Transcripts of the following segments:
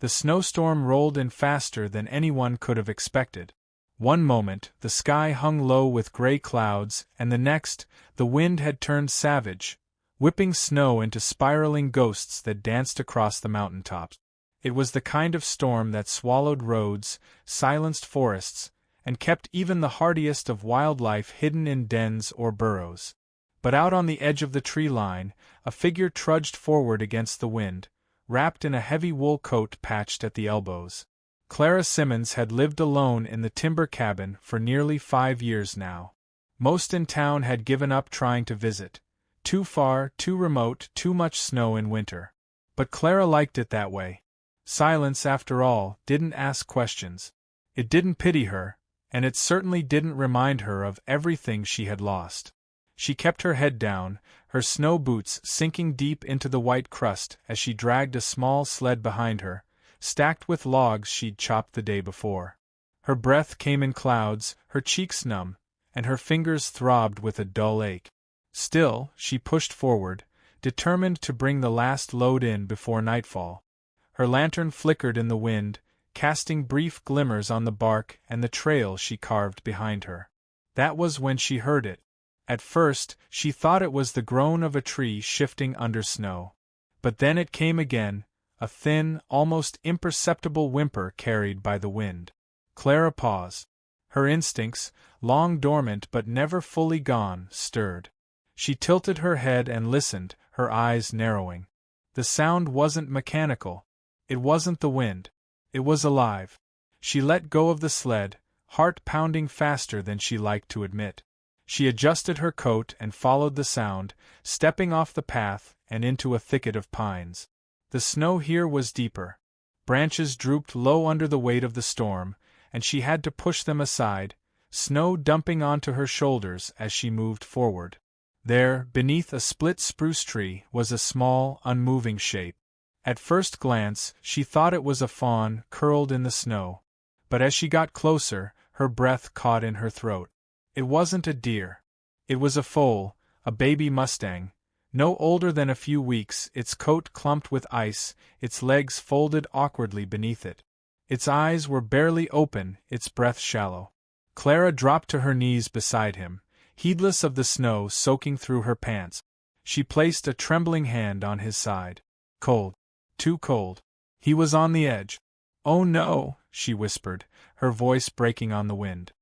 The snowstorm rolled in faster than anyone could have expected. One moment, the sky hung low with gray clouds, and the next, the wind had turned savage, whipping snow into spiraling ghosts that danced across the mountaintops. It was the kind of storm that swallowed roads, silenced forests, and kept even the hardiest of wildlife hidden in dens or burrows. But out on the edge of the tree line, a figure trudged forward against the wind, wrapped in a heavy wool coat patched at the elbows. Clara Simmons had lived alone in the timber cabin for nearly 5 years now. Most in town had given up trying to visit. Too far, too remote, too much snow in winter. But Clara liked it that way. Silence, after all, didn't ask questions. It didn't pity her, and it certainly didn't remind her of everything she had lost. She kept her head down, her snow boots sinking deep into the white crust as she dragged a small sled behind her, stacked with logs she'd chopped the day before. Her breath came in clouds, her cheeks numb, and her fingers throbbed with a dull ache. Still, she pushed forward, determined to bring the last load in before nightfall. Her lantern flickered in the wind, casting brief glimmers on the bark and the trail she carved behind her. That was when she heard it. At first, she thought it was the groan of a tree shifting under snow. But then it came again, a thin, almost imperceptible whimper carried by the wind. Clara paused. Her instincts, long dormant but never fully gone, stirred. She tilted her head and listened, her eyes narrowing. The sound wasn't mechanical. It wasn't the wind. It was alive. She let go of the sled, heart pounding faster than she liked to admit. She adjusted her coat and followed the sound, stepping off the path and into a thicket of pines. The snow here was deeper. Branches drooped low under the weight of the storm, and she had to push them aside, snow dumping onto her shoulders as she moved forward. There, beneath a split spruce tree, was a small, unmoving shape. At first glance, she thought it was a fawn curled in the snow. But as she got closer, her breath caught in her throat. It wasn't a deer. It was a foal, a baby Mustang, no older than a few weeks, its coat clumped with ice, its legs folded awkwardly beneath it. Its eyes were barely open, its breath shallow. Clara dropped to her knees beside him, heedless of the snow soaking through her pants. She placed a trembling hand on his side. Cold. Too cold. He was on the edge. "Oh no," she whispered, her voice breaking on the wind.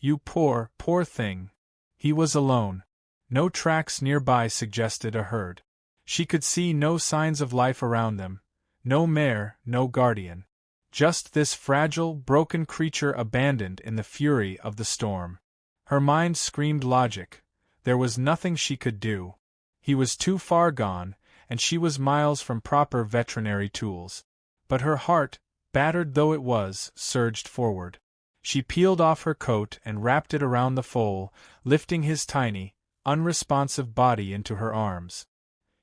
"You poor, poor thing." He was alone. No tracks nearby suggested a herd. She could see no signs of life around them. No mare, no guardian. Just this fragile, broken creature abandoned in the fury of the storm. Her mind screamed logic. There was nothing she could do. He was too far gone, and she was miles from proper veterinary tools. But her heart, battered though it was, surged forward. She peeled off her coat and wrapped it around the foal, lifting his tiny, unresponsive body into her arms.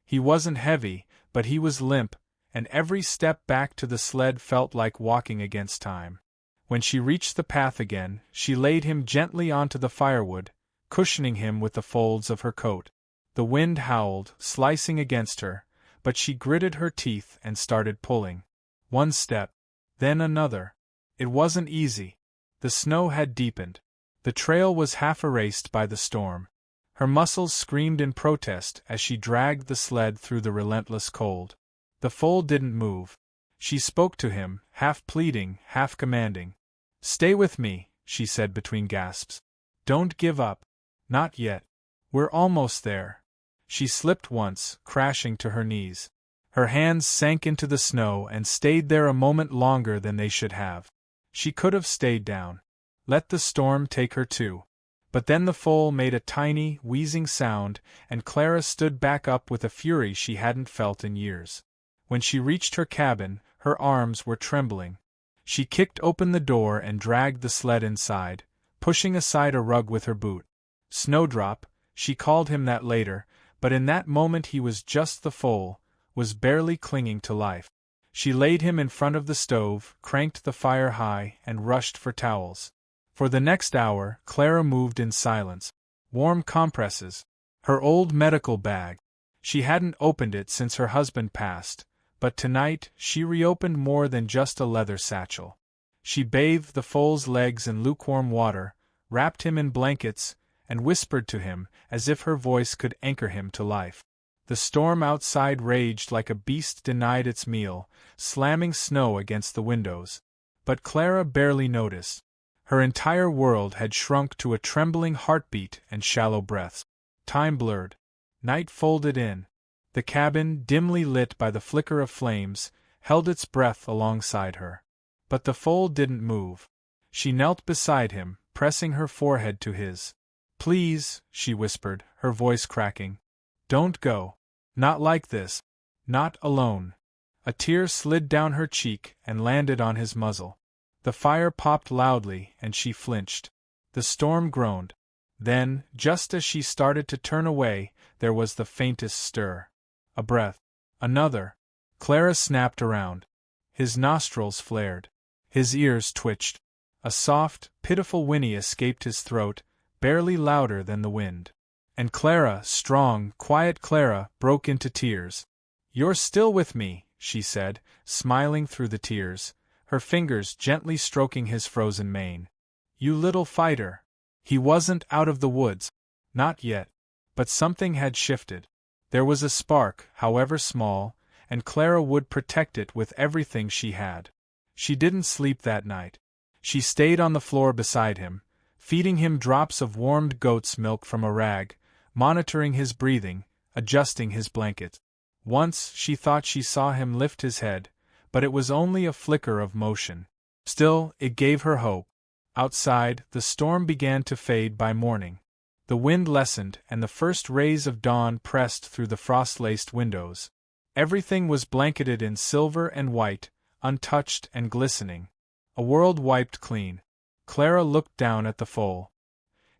He wasn't heavy, but he was limp, and every step back to the sled felt like walking against time. When she reached the path again, she laid him gently onto the firewood, cushioning him with the folds of her coat. The wind howled, slicing against her, but she gritted her teeth and started pulling. One step, then another. It wasn't easy. The snow had deepened. The trail was half erased by the storm. Her muscles screamed in protest as she dragged the sled through the relentless cold. The foal didn't move. She spoke to him, half pleading, half commanding. "Stay with me," she said between gasps. "Don't give up. Not yet. We're almost there." She slipped once, crashing to her knees. Her hands sank into the snow and stayed there a moment longer than they should have. She could have stayed down. Let the storm take her too. But then the foal made a tiny, wheezing sound, and Clara stood back up with a fury she hadn't felt in years. When she reached her cabin, her arms were trembling. She kicked open the door and dragged the sled inside, pushing aside a rug with her boot. Snowdrop, she called him that later, but in that moment he was just the foal, was barely clinging to life. She laid him in front of the stove, cranked the fire high, and rushed for towels. For the next hour, Clara moved in silence. Warm compresses. Her old medical bag. She hadn't opened it since her husband passed, But tonight she reopened more than just a leather satchel. She bathed the foal's legs in lukewarm water, wrapped him in blankets, and whispered to him, as if her voice could anchor him to life. The storm outside raged like a beast denied its meal, slamming snow against the windows. But Clara barely noticed. Her entire world had shrunk to a trembling heartbeat and shallow breaths. Time blurred. Night folded in. The cabin, dimly lit by the flicker of flames, held its breath alongside her. But the foal didn't move. She knelt beside him, pressing her forehead to his. "Please," she whispered, her voice cracking. "Don't go. Not like this. Not alone." A tear slid down her cheek and landed on his muzzle. The fire popped loudly, and she flinched. The storm groaned. Then, just as she started to turn away, there was the faintest stir. A breath. Another. Clara snapped around. His nostrils flared. His ears twitched. A soft, pitiful whinny escaped his throat, barely louder than the wind. And Clara, strong, quiet Clara, broke into tears. "You're still with me," she said, smiling through the tears, her fingers gently stroking his frozen mane. "You little fighter." He wasn't out of the woods. Not yet. But something had shifted. There was a spark, however small, and Clara would protect it with everything she had. She didn't sleep that night. She stayed on the floor beside him, feeding him drops of warmed goat's milk from a rag, monitoring his breathing, adjusting his blanket. Once she thought she saw him lift his head, but it was only a flicker of motion. Still, it gave her hope. Outside, the storm began to fade by morning. The wind lessened and the first rays of dawn pressed through the frost-laced windows. Everything was blanketed in silver and white, untouched and glistening. A world wiped clean. Clara looked down at the foal.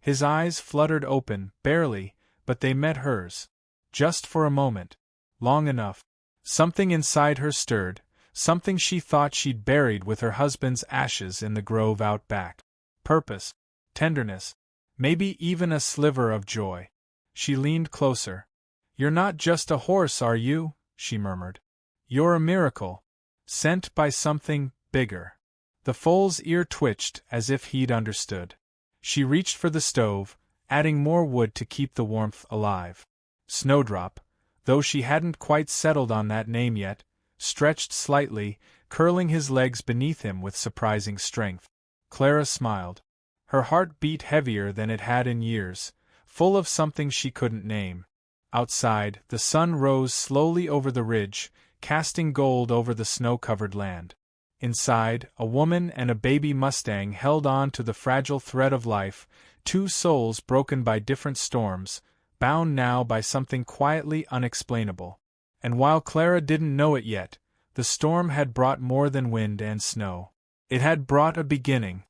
His eyes fluttered open, barely, but they met hers. Just for a moment. Long enough. Something inside her stirred, something she thought she'd buried with her husband's ashes in the grove out back. Purpose. Tenderness. Maybe even a sliver of joy. She leaned closer. "You're not just a horse, are you?" she murmured. "You're a miracle. Sent by something bigger." The foal's ear twitched as if he'd understood. She reached for the stove, adding more wood to keep the warmth alive. Snowdrop, though she hadn't quite settled on that name yet, stretched slightly, curling his legs beneath him with surprising strength. Clara smiled. Her heart beat heavier than it had in years, full of something she couldn't name. Outside, the sun rose slowly over the ridge, casting gold over the snow-covered land. Inside, a woman and a baby Mustang held on to the fragile thread of life, two souls broken by different storms, bound now by something quietly unexplainable. And while Clara didn't know it yet, the storm had brought more than wind and snow. It had brought a beginning.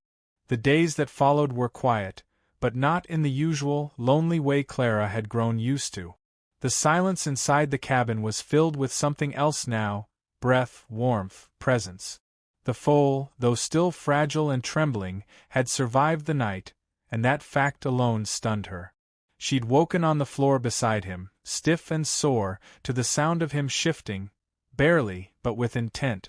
The days that followed were quiet, but not in the usual, lonely way Clara had grown used to. The silence inside the cabin was filled with something else now: breath, warmth, presence. The foal, though still fragile and trembling, had survived the night, and that fact alone stunned her. She'd woken on the floor beside him, stiff and sore, to the sound of him shifting, barely, but with intent.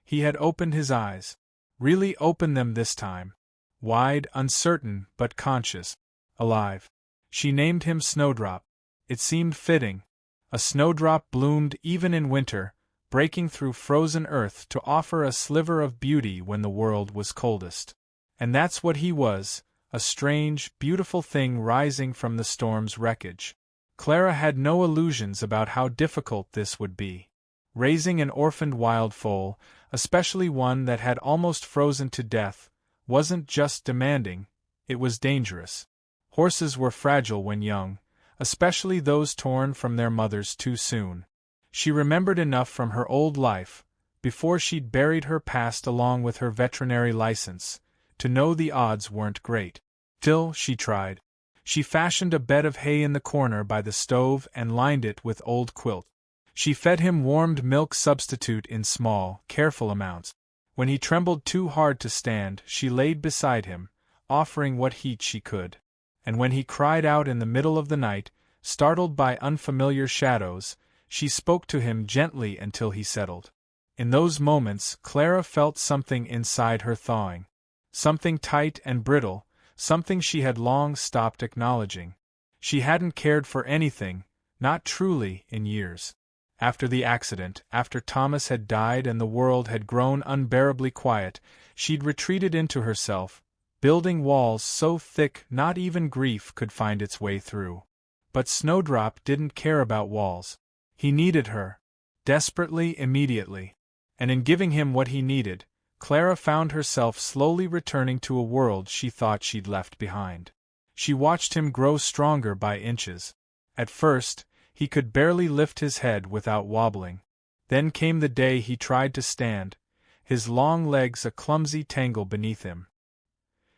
He had opened his eyes. Really opened them this time. Wide, uncertain, but conscious. Alive. She named him Snowdrop. It seemed fitting. A snowdrop bloomed even in winter, breaking through frozen earth to offer a sliver of beauty when the world was coldest. And that's what he was, a strange, beautiful thing rising from the storm's wreckage. Clara had no illusions about how difficult this would be. Raising an orphaned wild foal, especially one that had almost frozen to death, wasn't just demanding, it was dangerous. Horses were fragile when young, especially those torn from their mothers too soon. She remembered enough from her old life, before she'd buried her past along with her veterinary license, to know the odds weren't great. Still, she tried. She fashioned a bed of hay in the corner by the stove and lined it with old quilt. She fed him warmed milk substitute in small, careful amounts. When he trembled too hard to stand, she laid beside him, offering what heat she could. And when he cried out in the middle of the night, startled by unfamiliar shadows, She spoke to him gently until he settled. In those moments, Clara felt something inside her thawing. Something tight and brittle, something she had long stopped acknowledging. She hadn't cared for anything, not truly, in years. After the accident, after Thomas had died and the world had grown unbearably quiet, she'd retreated into herself, building walls so thick not even grief could find its way through. But Snowdrop didn't care about walls. He needed her. Desperately, immediately. And in giving him what he needed, Clara found herself slowly returning to a world she thought she'd left behind. She watched him grow stronger by inches. At first, he could barely lift his head without wobbling. Then came the day he tried to stand, his long legs a clumsy tangle beneath him.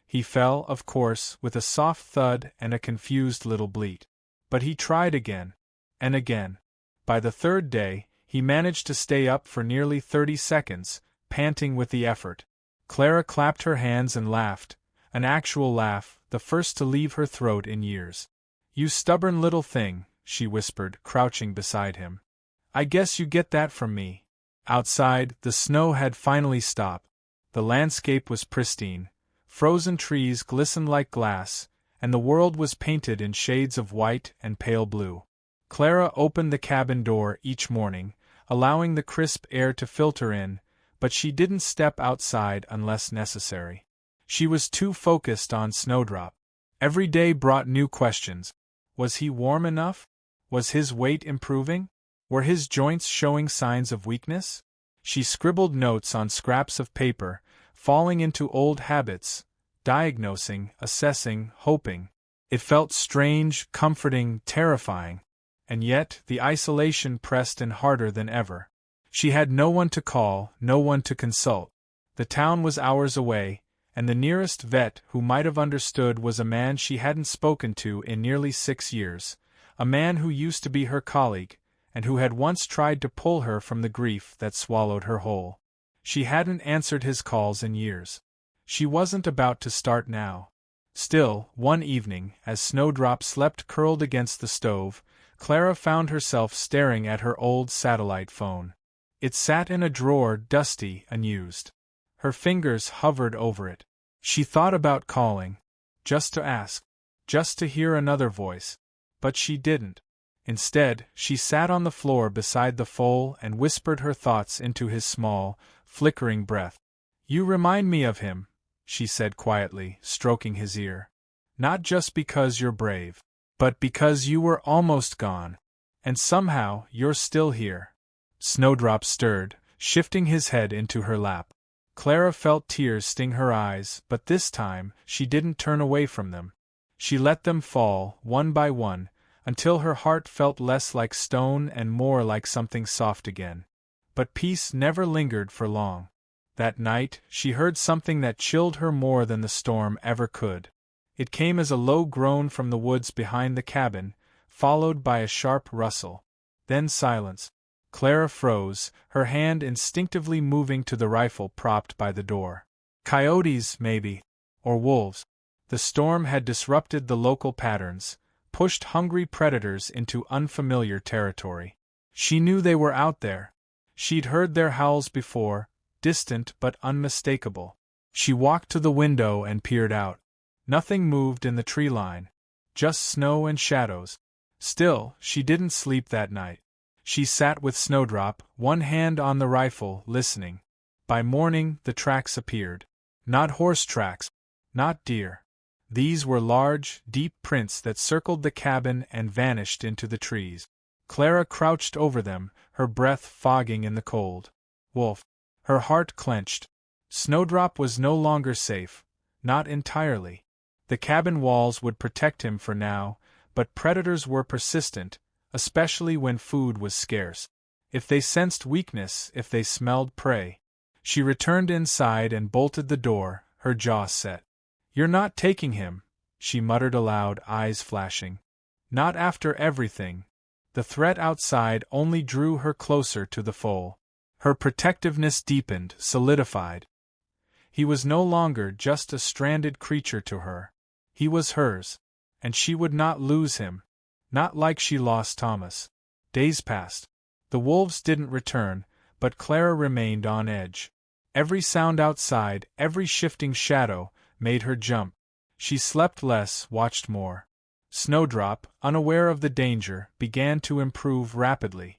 He fell, of course, with a soft thud and a confused little bleat. But he tried again. And again. By the third day, he managed to stay up for nearly 30 seconds, panting with the effort. Clara clapped her hands and laughed, an actual laugh, the first to leave her throat in years. "You stubborn little thing," she whispered, crouching beside him. "I guess you get that from me." Outside, the snow had finally stopped. The landscape was pristine. Frozen trees glistened like glass, and the world was painted in shades of white and pale blue. Clara opened the cabin door each morning, allowing the crisp air to filter in, but she didn't step outside unless necessary. She was too focused on Snowdrop. Every day brought new questions. Was he warm enough? Was his weight improving? Were his joints showing signs of weakness? She scribbled notes on scraps of paper, falling into old habits, diagnosing, assessing, hoping. It felt strange, comforting, terrifying. And yet, the isolation pressed in harder than ever. She had no one to call, no one to consult. The town was hours away, and the nearest vet who might have understood was a man she hadn't spoken to in nearly 6 years, a man who used to be her colleague, and who had once tried to pull her from the grief that swallowed her whole. She hadn't answered his calls in years. She wasn't about to start now. Still, one evening, as Snowdrop slept curled against the stove, Clara found herself staring at her old satellite phone. It sat in a drawer, dusty, unused. Her fingers hovered over it. She thought about calling, just to ask, just to hear another voice. But she didn't. Instead, she sat on the floor beside the foal and whispered her thoughts into his small, flickering breath. "You remind me of him," she said quietly, stroking his ear. "Not just because you're brave, but because you were almost gone. And somehow, you're still here." Snowdrop stirred, shifting his head into her lap. Clara felt tears sting her eyes, but this time, she didn't turn away from them. She let them fall, one by one, until her heart felt less like stone and more like something soft again. But peace never lingered for long. That night, she heard something that chilled her more than the storm ever could. It came as a low groan from the woods behind the cabin, followed by a sharp rustle. Then silence. Clara froze, her hand instinctively moving to the rifle propped by the door. Coyotes, maybe. Or wolves. The storm had disrupted the local patterns, pushed hungry predators into unfamiliar territory. She knew they were out there. She'd heard their howls before, distant but unmistakable. She walked to the window and peered out. Nothing moved in the tree line. Just snow and shadows. Still, she didn't sleep that night. She sat with Snowdrop, one hand on the rifle, listening. By morning, the tracks appeared. Not horse tracks. Not deer. These were large, deep prints that circled the cabin and vanished into the trees. Clara crouched over them, her breath fogging in the cold. Wolf. Her heart clenched. Snowdrop was no longer safe. Not entirely. The cabin walls would protect him for now, but predators were persistent, especially when food was scarce. If they sensed weakness, if they smelled prey. She returned inside and bolted the door, her jaw set. "You're not taking him," she muttered aloud, eyes flashing. "Not after everything." The threat outside only drew her closer to the foal. Her protectiveness deepened, solidified. He was no longer just a stranded creature to her. He was hers. And she would not lose him. Not like she lost Thomas. Days passed. The wolves didn't return, but Clara remained on edge. Every sound outside, every shifting shadow, made her jump. She slept less, watched more. Snowdrop, unaware of the danger, began to improve rapidly.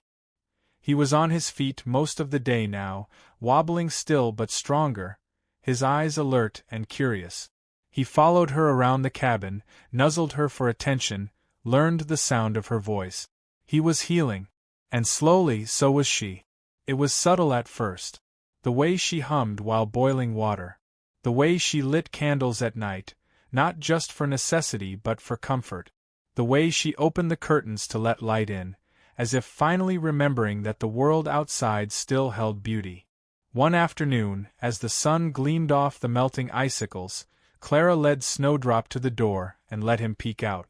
He was on his feet most of the day now, wobbling still but stronger, his eyes alert and curious. He followed her around the cabin, nuzzled her for attention, learned the sound of her voice. He was healing. And slowly, so was she. It was subtle at first. The way she hummed while boiling water. The way she lit candles at night, not just for necessity but for comfort. The way she opened the curtains to let light in, as if finally remembering that the world outside still held beauty. One afternoon, as the sun gleamed off the melting icicles, Clara led Snowdrop to the door and let him peek out.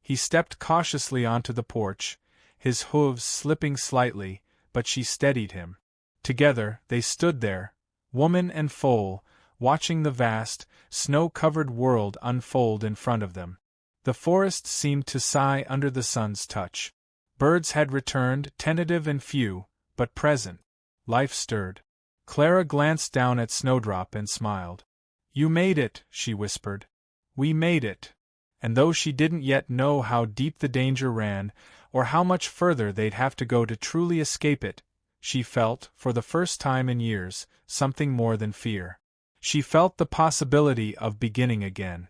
He stepped cautiously onto the porch, his hooves slipping slightly, but she steadied him. Together, they stood there, woman and foal, watching the vast, snow-covered world unfold in front of them. The forest seemed to sigh under the sun's touch. Birds had returned, tentative and few, but present. Life stirred. Clara glanced down at Snowdrop and smiled. "You made it," she whispered. "We made it." And though she didn't yet know how deep the danger ran, or how much further they'd have to go to truly escape it, she felt, for the first time in years, something more than fear. She felt the possibility of beginning again.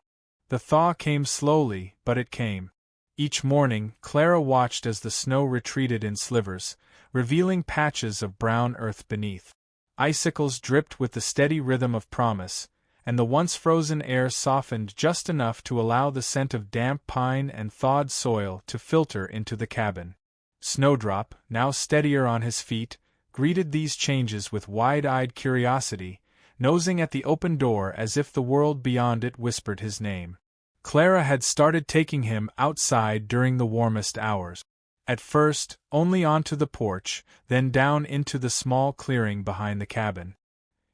The thaw came slowly, but it came. Each morning, Clara watched as the snow retreated in slivers, revealing patches of brown earth beneath. Icicles dripped with the steady rhythm of promise, and the once frozen air softened just enough to allow the scent of damp pine and thawed soil to filter into the cabin. Snowdrop, now steadier on his feet, greeted these changes with wide-eyed curiosity, nosing at the open door as if the world beyond it whispered his name. Clara had started taking him outside during the warmest hours. At first, only onto the porch, then down into the small clearing behind the cabin.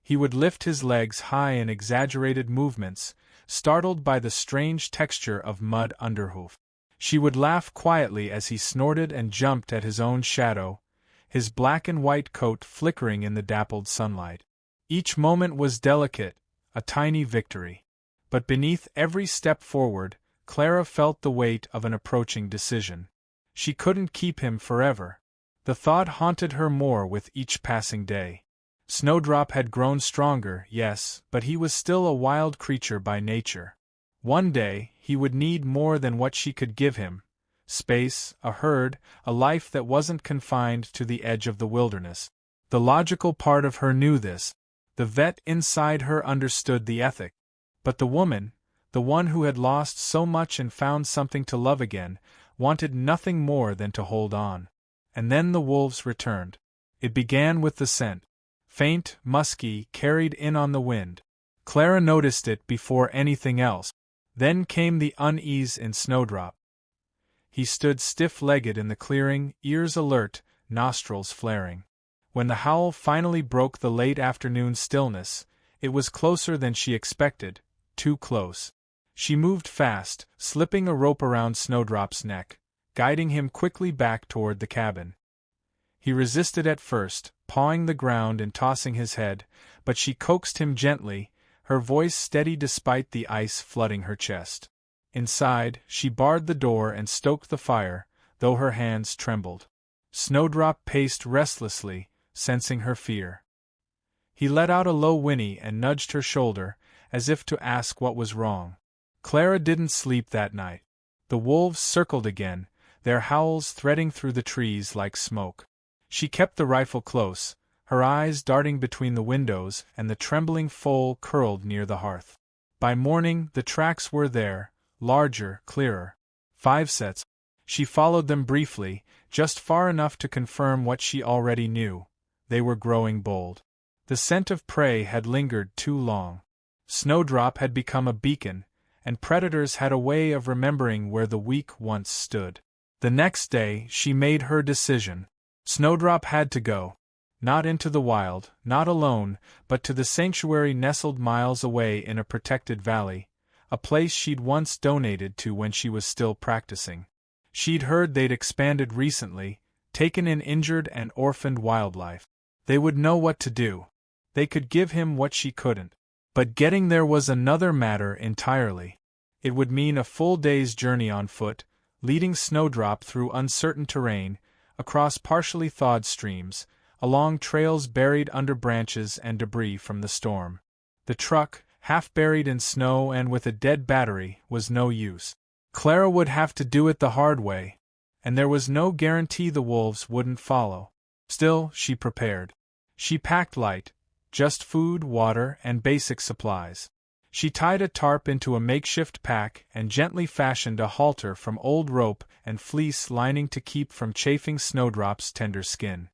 He would lift his legs high in exaggerated movements, startled by the strange texture of mud underhoof. She would laugh quietly as he snorted and jumped at his own shadow, his black and white coat flickering in the dappled sunlight. Each moment was delicate, a tiny victory. But beneath every step forward, Clara felt the weight of an approaching decision. She couldn't keep him forever. The thought haunted her more with each passing day. Snowdrop had grown stronger, yes, but he was still a wild creature by nature. One day, he would need more than what she could give him: space, a herd, a life that wasn't confined to the edge of the wilderness. The logical part of her knew this. The vet inside her understood the ethic. But the woman, the one who had lost so much and found something to love again, wanted nothing more than to hold on. And then the wolves returned. It began with the scent. Faint, musky, carried in on the wind. Clara noticed it before anything else. Then came the unease in Snowdrop. He stood stiff-legged in the clearing, ears alert, nostrils flaring. When the howl finally broke the late afternoon stillness, it was closer than she expected, too close. She moved fast, slipping a rope around Snowdrop's neck, guiding him quickly back toward the cabin. He resisted at first, pawing the ground and tossing his head, but she coaxed him gently, her voice steady despite the ice flooding her chest. Inside, she barred the door and stoked the fire, though her hands trembled. Snowdrop paced restlessly, sensing her fear. He let out a low whinny and nudged her shoulder, as if to ask what was wrong. Clara didn't sleep that night. The wolves circled again, their howls threading through the trees like smoke. She kept the rifle close, her eyes darting between the windows and the trembling foal curled near the hearth. By morning, the tracks were there, larger, clearer. 5 sets. She followed them briefly, just far enough to confirm what she already knew. They were growing bold. The scent of prey had lingered too long. Snowdrop had become a beacon, and predators had a way of remembering where the weak once stood. The next day, she made her decision. Snowdrop had to go. Not into the wild, not alone, but to the sanctuary nestled miles away in a protected valley, a place she'd once donated to when she was still practicing. She'd heard they'd expanded recently, taken in injured and orphaned wildlife. They would know what to do. They could give him what she couldn't. But getting there was another matter entirely. It would mean a full day's journey on foot, leading Snowdrop through uncertain terrain, across partially thawed streams, along trails buried under branches and debris from the storm. The truck, half buried in snow and with a dead battery, was no use. Clara would have to do it the hard way, and there was no guarantee the wolves wouldn't follow. Still, she prepared. She packed light, just food, water, and basic supplies. She tied a tarp into a makeshift pack and gently fashioned a halter from old rope and fleece lining to keep from chafing Snowdrop's tender skin.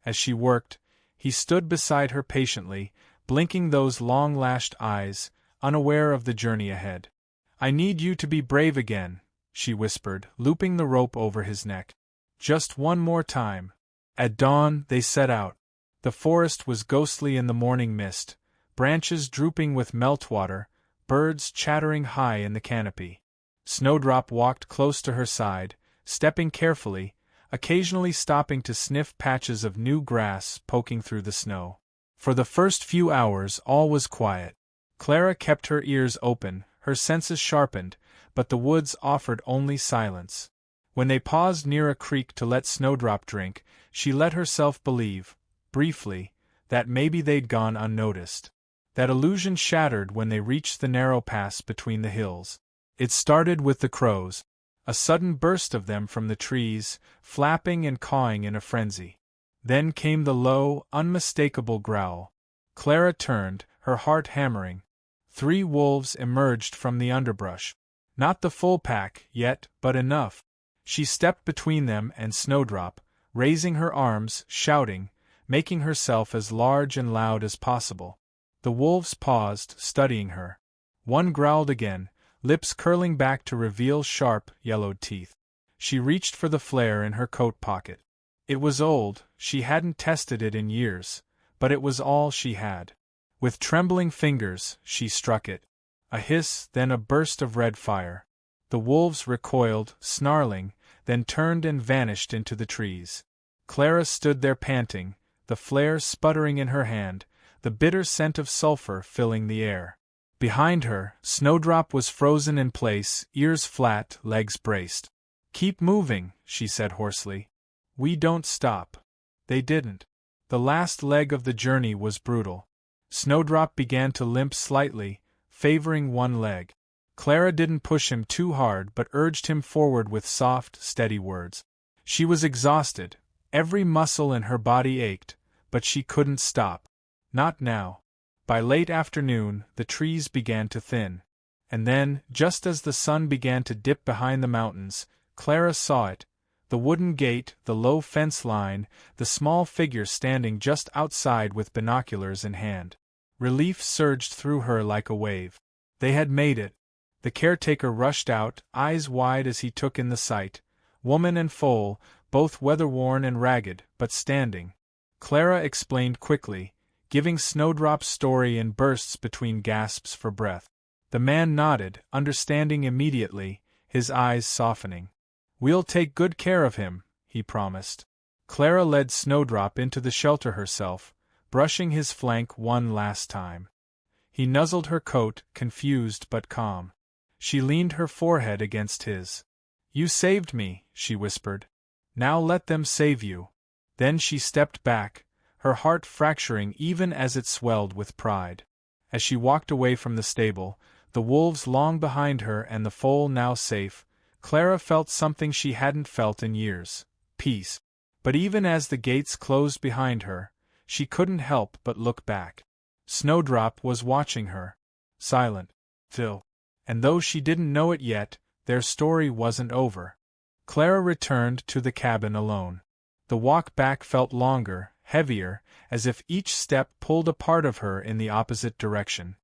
As she worked, he stood beside her patiently, blinking those long-lashed eyes, unaware of the journey ahead. "I need you to be brave again," she whispered, looping the rope over his neck. "Just one more time." At dawn, they set out. The forest was ghostly in the morning mist, branches drooping with meltwater, birds chattering high in the canopy. Snowdrop walked close to her side, stepping carefully, occasionally stopping to sniff patches of new grass poking through the snow. For the first few hours all was quiet. Clara kept her ears open, her senses sharpened, but the woods offered only silence. When they paused near a creek to let Snowdrop drink, she let herself believe, briefly, that maybe they'd gone unnoticed. That illusion shattered when they reached the narrow pass between the hills. It started with the crows. A sudden burst of them from the trees, flapping and cawing in a frenzy. Then came the low, unmistakable growl. Clara turned, her heart hammering. 3 wolves emerged from the underbrush. Not the full pack, yet, but enough. She stepped between them and Snowdrop, raising her arms, shouting, making herself as large and loud as possible. The wolves paused, studying her. One growled again, lips curling back to reveal sharp, yellowed teeth. She reached for the flare in her coat pocket. It was old, she hadn't tested it in years, but it was all she had. With trembling fingers, she struck it. A hiss, then a burst of red fire. The wolves recoiled, snarling, then turned and vanished into the trees. Clara stood there panting, the flare sputtering in her hand, the bitter scent of sulfur filling the air. Behind her, Snowdrop was frozen in place, ears flat, legs braced. "Keep moving," she said hoarsely. "We don't stop." They didn't. The last leg of the journey was brutal. Snowdrop began to limp slightly, favoring one leg. Clara didn't push him too hard but urged him forward with soft, steady words. She was exhausted, every muscle in her body ached, but she couldn't stop. Not now. By late afternoon, the trees began to thin. And then, just as the sun began to dip behind the mountains, Clara saw it, the wooden gate, the low fence line, the small figure standing just outside with binoculars in hand. Relief surged through her like a wave. They had made it. The caretaker rushed out, eyes wide as he took in the sight. Woman and foal, both weather-worn and ragged, but standing. Clara explained quickly, giving Snowdrop's story in bursts between gasps for breath. The man nodded, understanding immediately, his eyes softening. "We'll take good care of him," he promised. Clara led Snowdrop into the shelter herself, brushing his flank one last time. He nuzzled her coat, confused but calm. She leaned her forehead against his. "You saved me," she whispered. "Now let them save you." Then she stepped back, her heart fracturing even as it swelled with pride. As she walked away from the stable, the wolves long behind her and the foal now safe, Clara felt something she hadn't felt in years: peace. But even as the gates closed behind her, she couldn't help but look back. Snowdrop was watching her. Silent. Still. And though she didn't know it yet, their story wasn't over. Clara returned to the cabin alone. The walk back felt longer, heavier, as if each step pulled a part of her in the opposite direction.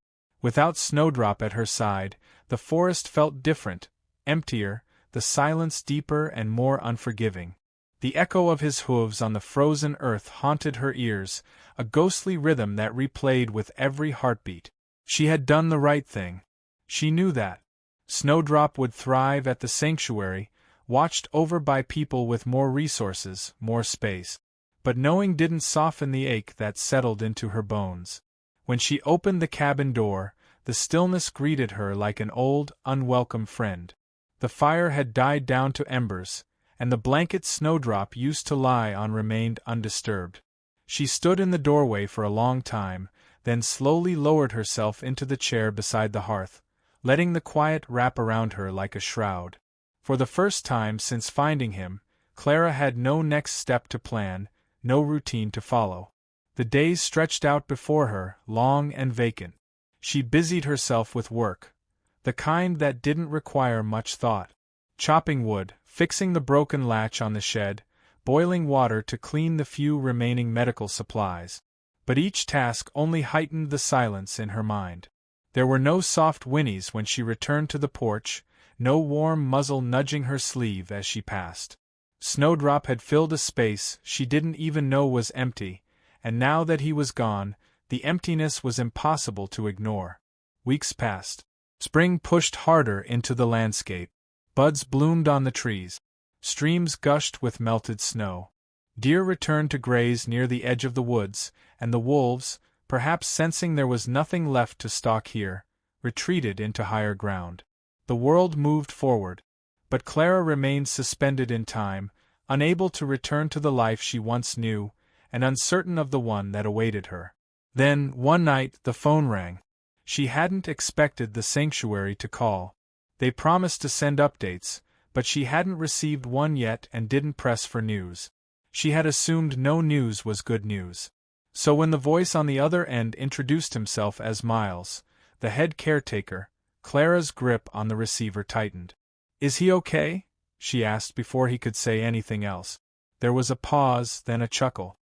Without Snowdrop at her side, the forest felt different, emptier, the silence deeper and more unforgiving. The echo of his hooves on the frozen earth haunted her ears, a ghostly rhythm that replayed with every heartbeat. She had done the right thing. She knew that. Snowdrop would thrive at the sanctuary, watched over by people with more resources, more space. But knowing didn't soften the ache that settled into her bones. When she opened the cabin door, the stillness greeted her like an old, unwelcome friend. The fire had died down to embers, and the blanket Snowdrop used to lie on remained undisturbed. She stood in the doorway for a long time, then slowly lowered herself into the chair beside the hearth, letting the quiet wrap around her like a shroud. For the first time since finding him, Clara had no next step to plan, no routine to follow. The days stretched out before her, long and vacant. She busied herself with work, the kind that didn't require much thought. Chopping wood, fixing the broken latch on the shed, boiling water to clean the few remaining medical supplies. But each task only heightened the silence in her mind. There were no soft whinnies when she returned to the porch, no warm muzzle nudging her sleeve as she passed. Snowdrop had filled a space she didn't even know was empty, and now that he was gone, the emptiness was impossible to ignore. Weeks passed. Spring pushed harder into the landscape. Buds bloomed on the trees. Streams gushed with melted snow. Deer returned to graze near the edge of the woods, and the wolves, perhaps sensing there was nothing left to stalk here, retreated into higher ground. The world moved forward, but Clara remained suspended in time, unable to return to the life she once knew, and uncertain of the one that awaited her. Then, one night, the phone rang. She hadn't expected the sanctuary to call. They promised to send updates, but she hadn't received one yet and didn't press for news. She had assumed no news was good news. So when the voice on the other end introduced himself as Miles, the head caretaker, Clara's grip on the receiver tightened. "Is he okay?" she asked before he could say anything else. There was a pause, then a chuckle.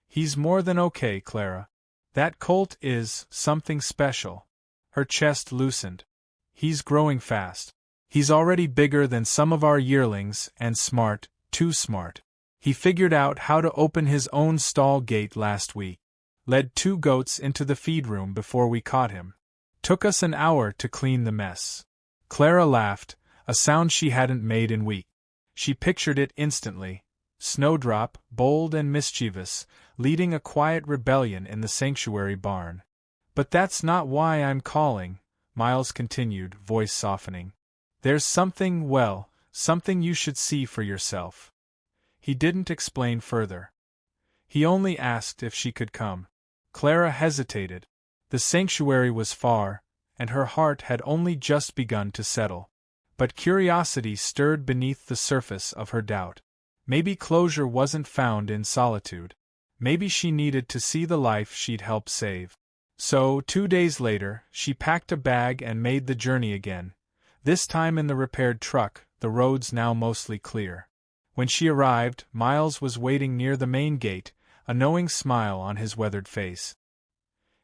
"He's more than okay, Clara. That colt is something special." Her chest loosened. "He's growing fast. He's already bigger than some of our yearlings and smart, too smart. He figured out how to open his own stall gate last week. Led 2 goats into the feed room before we caught him. Took us an hour to clean the mess." Clara laughed, a sound she hadn't made in weeks. She pictured it instantly. Snowdrop, bold and mischievous, leading a quiet rebellion in the sanctuary barn. "But that's not why I'm calling," Miles continued, voice softening. "There's something, well, something you should see for yourself." He didn't explain further. He only asked if she could come. Clara hesitated. The sanctuary was far, and her heart had only just begun to settle. But curiosity stirred beneath the surface of her doubt. Maybe closure wasn't found in solitude. Maybe she needed to see the life she'd helped save. So, 2 days later, she packed a bag and made the journey again, this time in the repaired truck, the roads now mostly clear. When she arrived, Miles was waiting near the main gate, a knowing smile on his weathered face.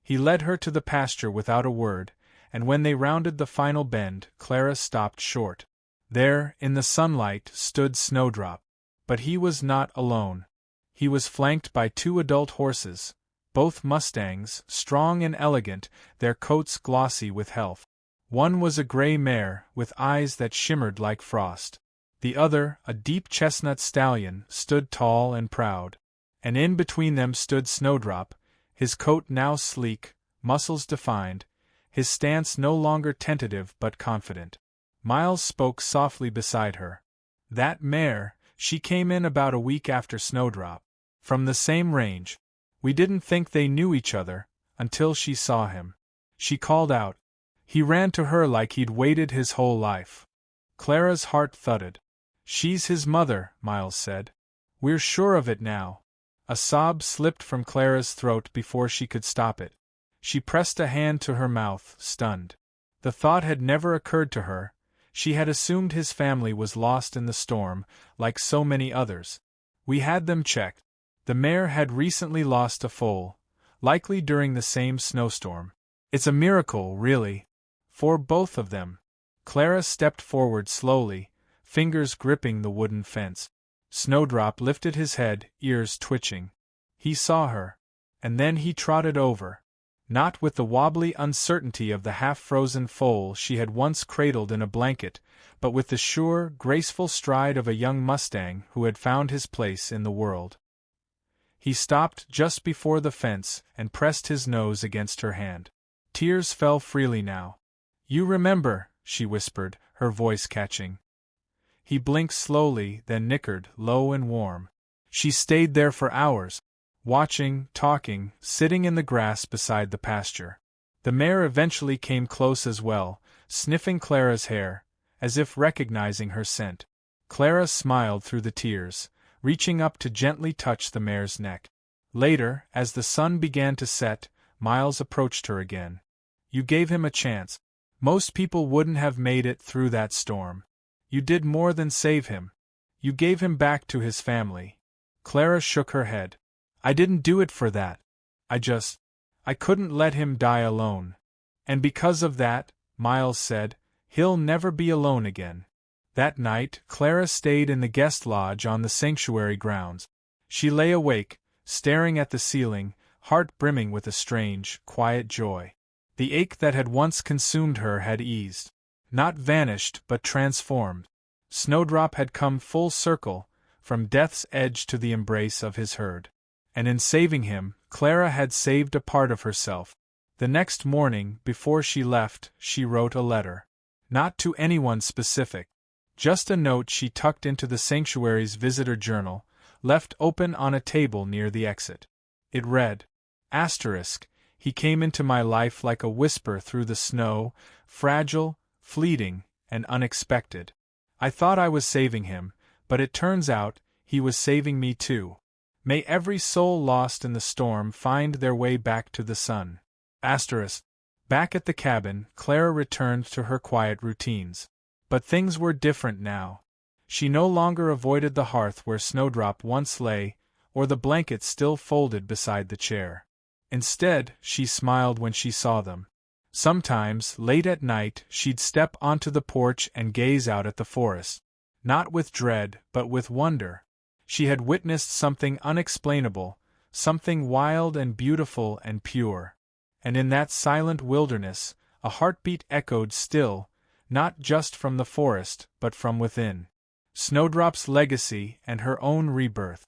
He led her to the pasture without a word, and when they rounded the final bend, Clara stopped short. There, in the sunlight, stood Snowdrop. But he was not alone. He was flanked by 2 adult horses, both Mustangs, strong and elegant, their coats glossy with health. One was a gray mare, with eyes that shimmered like frost. The other, a deep chestnut stallion, stood tall and proud. And in between them stood Snowdrop, his coat now sleek, muscles defined, his stance no longer tentative but confident. Miles spoke softly beside her. "That mare, she came in about a week after Snowdrop. From the same range. We didn't think they knew each other, until she saw him. She called out. He ran to her like he'd waited his whole life." Clara's heart thudded. "She's his mother," Miles said. "We're sure of it now." A sob slipped from Clara's throat before she could stop it. She pressed a hand to her mouth, stunned. The thought had never occurred to her. She had assumed his family was lost in the storm, like so many others. "We had them checked. The mare had recently lost a foal, likely during the same snowstorm. It's a miracle, really. For both of them." Clara stepped forward slowly, fingers gripping the wooden fence. Snowdrop lifted his head, ears twitching. He saw her. And then he trotted over. not with the wobbly uncertainty of the half-frozen foal she had once cradled in a blanket, but with the sure, graceful stride of a young Mustang who had found his place in the world. He stopped just before the fence and pressed his nose against her hand. Tears fell freely now. "You remember," she whispered, her voice catching. He blinked slowly, then nickered, low and warm. She stayed there for hours, watching, talking, sitting in the grass beside the pasture. The mare eventually came close as well, sniffing Clara's hair, as if recognizing her scent. Clara smiled through the tears, reaching up to gently touch the mare's neck. Later, as the sun began to set, Miles approached her again. "You gave him a chance. Most people wouldn't have made it through that storm. You did more than save him. You gave him back to his family." Clara shook her head. "I didn't do it for that. I couldn't let him die alone. And because of that," Miles said, "he'll never be alone again." That night, Clara stayed in the guest lodge on the sanctuary grounds. She lay awake, staring at the ceiling, heart brimming with a strange, quiet joy. The ache that had once consumed her had eased. Not vanished, but transformed. Snowdrop had come full circle, from death's edge to the embrace of his herd. And in saving him, Clara had saved a part of herself. The next morning, before she left, she wrote a letter. Not to anyone specific. Just a note she tucked into the sanctuary's visitor journal, left open on a table near the exit. It read, "He came into my life like a whisper through the snow, fragile, fleeting, and unexpected. I thought I was saving him, but it turns out, he was saving me too. May every soul lost in the storm find their way back to the sun." Back at the cabin, Clara returned to her quiet routines. But things were different now. She no longer avoided the hearth where Snowdrop once lay, or the blanket still folded beside the chair. Instead, she smiled when she saw them. Sometimes, late at night, she'd step onto the porch and gaze out at the forest. Not with dread, but with wonder. She had witnessed something unexplainable, something wild and beautiful and pure. And in that silent wilderness, a heartbeat echoed still, not just from the forest, but from within. Snowdrop's legacy and her own rebirth.